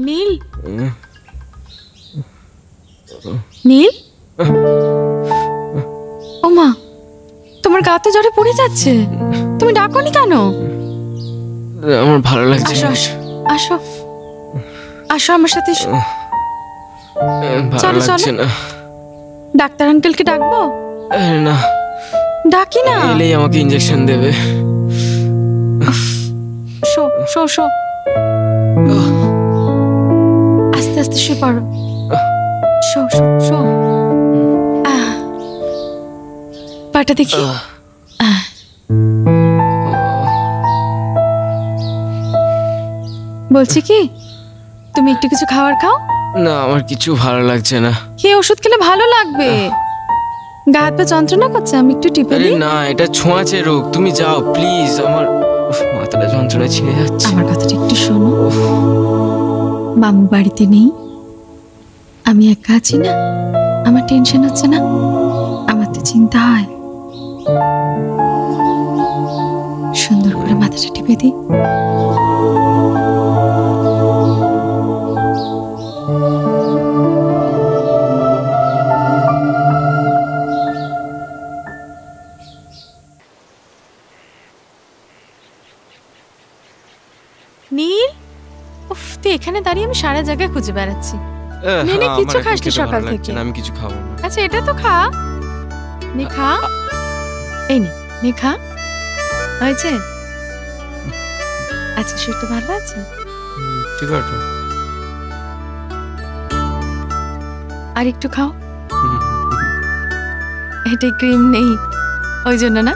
নীল, নীল, ও মা, তোমার গা তো জ্বরে পড়ে যাচ্ছে, তুমি ডাকোনি কেন? আমার ভালো লাগছে। আসো আসো আসো আসো আমার সাথে এসো। ভালো লাগছে না। ডাক্তার আঙ্কেলকে ডাকবো? না, ডাকি না, এলেই আমাকে ইনজেকশন দেবে। শো শো শো, আস্তে আস্তে শুয়ে পড়ো। শো শো শো, পাটা দেখি। বলছি কি, তুমি একটু কিছু খাবার খাও। না, আমার কিছু ভালো লাগছে না। খেয়ে ওষুধ খেলে ভালো লাগবে। গা হাত পা যন্ত্রণা করছে, আমি একটু টিপে দিই। না, এটা ছোঁয়াচে রোগ, তুমি যাও প্লিজ। আমার মাথাটা যন্ত্রণা ছিঁড়ে যাচ্ছে। আমার কথাটা একটু শোনো, মামু বাড়িতে নেই, আমি একা আছি না, আমার টেনশন হচ্ছে না, আমার তো চিন্তা হয়। সুন্দর করে মাথাটা টিপে দিই। নীল, উফ, তুই এখানে দাঁড়িয়ে আমি সারা জায়গায় খুঁজে বেড়াচ্ছি। নে কিছু খাসনি সকাল থেকে? আমি কিছু খাবো না। আচ্ছা, এটা তো খা, নে খা, এই নে, নে খা, হয়েছে? আচ্ছা, শরীরটা ভালো আছে? ঠিক আছে। আর একটু খাও। এটা ক্রিম নেই, ওই জন্য না।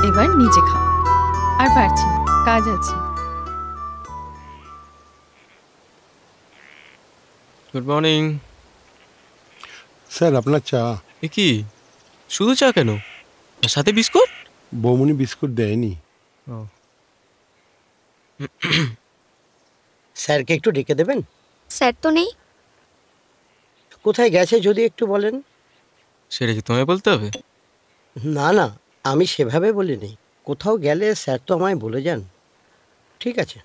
এবার নিজে খাও, আর পারছি না, কাজ আছে। গুড মর্নিং স্যার, আপনার চা। এ কি, শুধু চা কেন, সাথে বিস্কুট? বৌমনি বিস্কুট দেয়নি। স্যারকে একটু ডেকে দেবেন? স্যার তো নেই। কোথায় গেছে যদি একটু বলেন। সেটা কি তোমায় বলতে হবে? না না, আমি সেভাবে বলিনি। কোথাও গেলে স্যার তো আমায় বলে যান। ঠিক আছে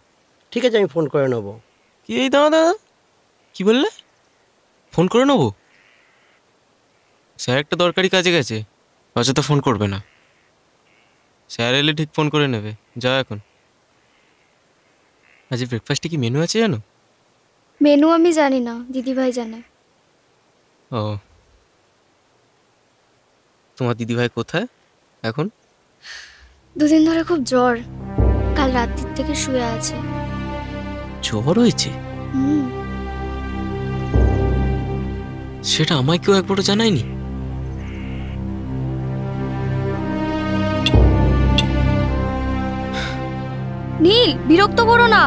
ঠিক আছে, আমি ফোন করে নেব। কি, এই দাঁড়া দাঁড়া, কি বললে? ফোন করে নেবো? স্যার একটা দরকারি কাজে গেছে, অযথা ফোন করবে না। স্যার এলে ঠিক ফোন করে নেবে। যাও এখন। আজ ব্রেকফাস্টে কি মেনু আছে জানো? মেনু আমি জানি না, দিদিভাই জানে। ও, তোমার দিদিভাই কোথায় এখন? দুদিন ধরে খুব জ্বর, কাল রাত্রির থেকে শুয়ে আছে। জ্বর হয়েছে? সেটা আমায় কেউ একবারও জানায়নি। নীল, বিরক্ত করো না।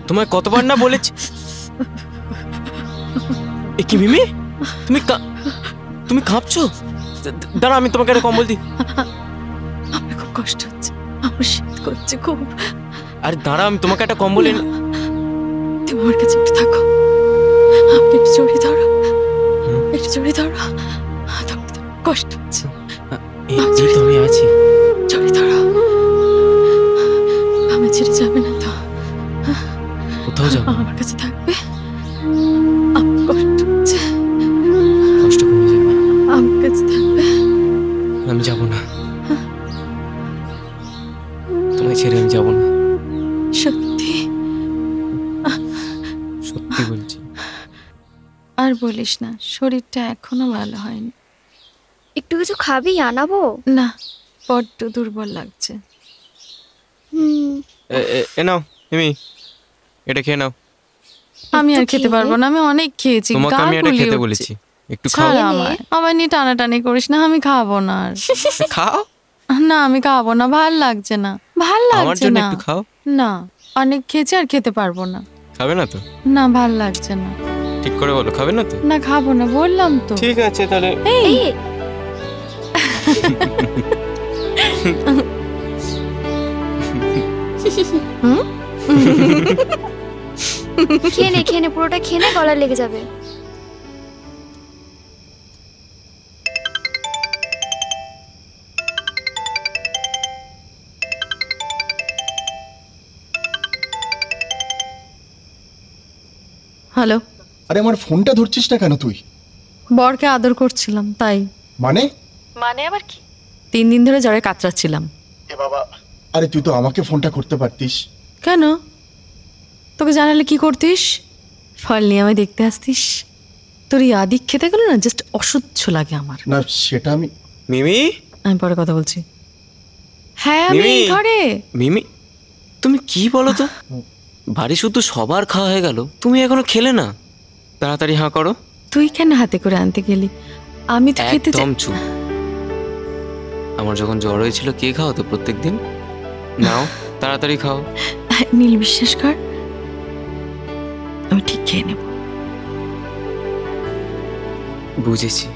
তোমায় কতবার না বলেছি। এ কি মিমি, তুমি কাঁপছো? দাঁড়া, আমি তোমাকে একটা কম্বল দিই। আমার খুব কষ্ট হচ্ছে, আমার শীত করছে খুব। আরে দাঁড়া, আমি তোমাকে একটা কম্বল এনে। তুমি আমার কাছে একটু থাকো, আমাকে একটু জড়িয়ে ধরো, একটু জড়িয়ে ধরো, কষ্ট হচ্ছে। এই তো আমি আছি, জড়িয়ে ধরো, আমার ছেড়ে যাবে না তো? কোথাও যাবো? আমার কাছে থাকবে? আমার কষ্ট হচ্ছে, কষ্ট কমে যাবে। আমার কাছে থাকবে? আমি যাবো না, তোমায় ছেড়ে আমি যাবো না। সত্যি? সত্যি বলছি। আর বলিস না, শরীরটা এখনো ভালো হয়নি। একটু কিছু খাবি, আনাবো? না, বড্ড দুর্বল লাগছে। এ নাও মিমি, এটা খেয়ে নাও। আমি আর খেতে পারবো না, আমি অনেক খেয়েছি। তোমাকে আমি এটা খেতে বলেছি, একটু খাও। আমার নিয়ে টানাটানি করিস না, আমি খাবো না আর। খাও না, আমি খাবো না, ভাল লাগছে না, ভাল লাগছে না। একটু খাও। না, অনেক খেয়েছি, আর খেতে পারবো না। খাবে না তো? না, ভাল লাগছে না। ঠিক করে বলো, খাবে না তো? না, খাবো না, বললাম তো। ঠিক আছে তাহলে। এই খেয়ে নে, পুরোটা খেয়ে নে, গলায় লেগে যাবে। আরে আমার ফোনটা ধরছিস না কেন তুই? বরকে আদর করছিলাম তাই। মানে? মানে আবার কি? 3 দিন ধরে জ্বরে কাতরাচ্ছিলাম। এ বাবা, আরে তুই তো আমাকে ফোনটা করতে পারতিস। কেন? তোকে জানালে কি করতিস? ফল নিয়ে আমায় দেখতে আসতিস। তোর এই আদিক খেতে গেল না, জাস্ট অসহ্য লাগে আমার। না সেটা আমি মিমি, আমি পরে কথা বলছি। হ্যাঁ আমি মিমি। ঘরে। মিমি, তুমি কি বলো তো? বাড়ি শুধু সবার খাওয়া হয়ে গেল, তুমি এখনো খেলে না? তাড়াতাড়ি হাঁ করো। তুই কেন হাতে করে আনতে গেলি? আমি তো খেতে একদম চুপ। আমার যখন জ্বর হয়েছিল কে খাওয়াতো প্রত্যেকদিন? নাও তাড়াতাড়ি খাও। নীল, বিশ্বাস কর, আমি ঠিক খেয়ে নেব। বুঝেছি,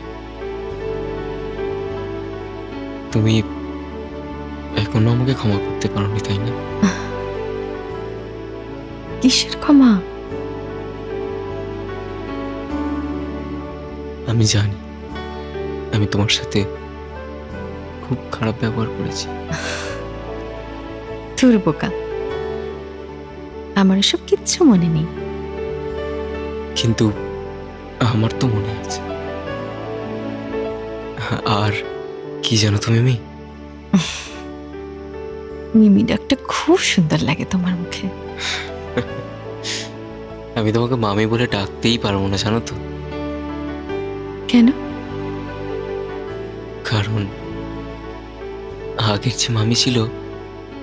তুমি এখনো আমাকে ক্ষমা করতে পারোনি, তাই না? কিসের ক্ষমা? আমি জানি আমি তোমার সাথে খুব খারাপ ব্যবহার করেছি। তোর বোকা, আমার এসব কিচ্ছু মনে নেই। কিন্তু আমার তো মনে আছে। আর কি জানো তুমি মিমি, মিমি ডাকটা খুব সুন্দর লাগে তোমার মুখে। আমি তোমাকে মামি বলে ডাকতেই পারবো না, জানো তো? কেন? কারণ আগের যে মামি ছিল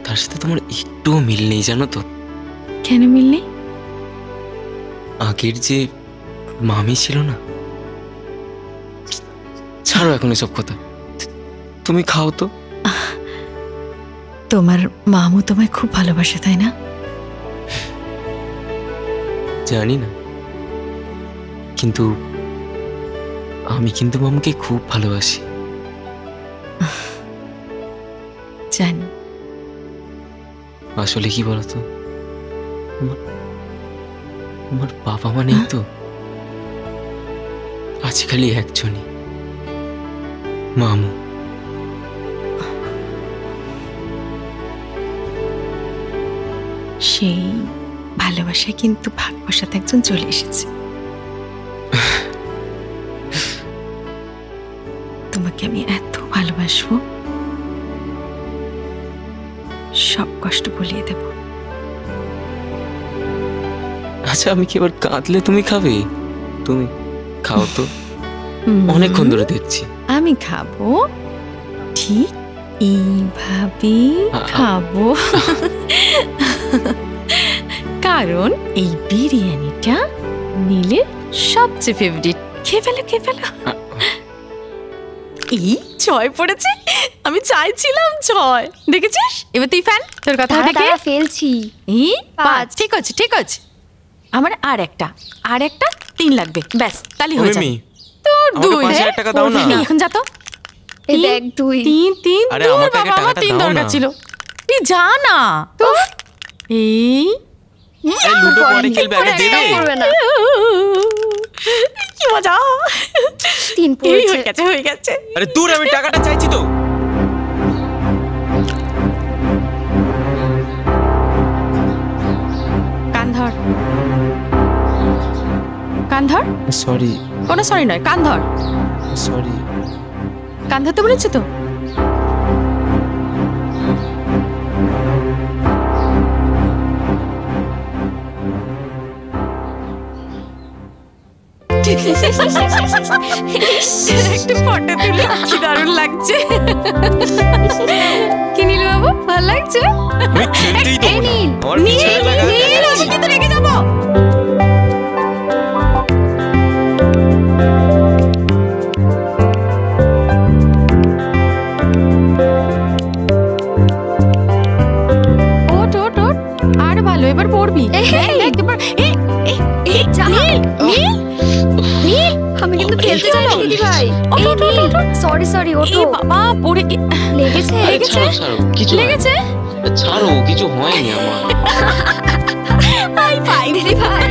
তার সাথে তোমার একটুও মিল নেই, জানো তো? কেন মিল নেই? আগের যে মামি ছিল না, ছাড়ো এখন এসব কথা। তুমি খাও তো। তোমার মামু তোমায় খুব ভালোবাসে, তাই না? জানি না, কিন্তু আমি কিন্তু মামুকে খুব ভালোবাসি। জানি। আসলে কি বলতো, আমার বাবা মা নেই তো, আছে খালি একজনই, মামু। সেই ভালোবাসায় কিন্তু ভাগ্যর সাথে একজন চলে এসেছে। তোমাকে আমি এত ভালোবাসবো, সব কষ্ট ভুলিয়ে দেব। আচ্ছা, আমি কি এবার কাঁদলে তুমি খাবে? তুমি খাও তো, অনেকক্ষণ ধরে দেখছি। আমি খাবো, ঠিক এইভাবে খাবো। কারণ এই বিরিয়ানিটা নীলের সবচেয়ে ফেভারিট। খেয়ে ফেলো, খেয়ে ফেলো। এই ছয় পড়েছে, আমি চাইছিলাম ছয়। দেখেছিস? এবার তুই ফেল, তোর কথা দেখে ফেলছি। এই 5। ঠিক আছে, ঠিক আছে। আমার আর একটা 3 লাগবে, ব্যাস তাহলে হয়ে যাবে। মিমি, তোর আমাকে 2 5,000 টাকা দাও না। এখন যা তো। এই দেখ 2। 3 আরে আমাকে আগে টাকাটা 3 দাও দরকার না। ছিল। তুই যা না তো। এই এই লুডো পরে খেলবে, আগে দেবে। করবে না। কি মজা। 3 এই পড়েছে। হয়ে গেছে, হয়ে গেছে। আরে দূর, আমি টাকাটা চাইছি তো। কান ধর, কান ধর। সরি, কোনো সরি নয়, কান ধর। সরি। কান ধরতে বলেছি তো। একটু ফটো তুলে কি দারুণ লাগছে। কি নীল বাবু, ভালো লাগছে? আমি খেলতেই তো এই নীল, আমার পিছনে লাগা নীল, আমি কিন্তু রেগে যাবো। ওঠ, ওঠ, ওঠ। আর ভালো, এবার পড়বি। দেখ, এবার এই যা। নীল, নীল, আমি কিন্তু এই খেলতে চলো। যাচ্ছি দিদি ভাই। ওঠ, এই ওঠ, ওঠ, নীল, ওঠ। সরি সরি, ওঠো। এই বাবা পড়ে লেগেছে? লেগেছে? কিছু লেগেছে? ছাড়ো, কিছু হয়নি আমার। হাই ফাইভ দিদি ভাই।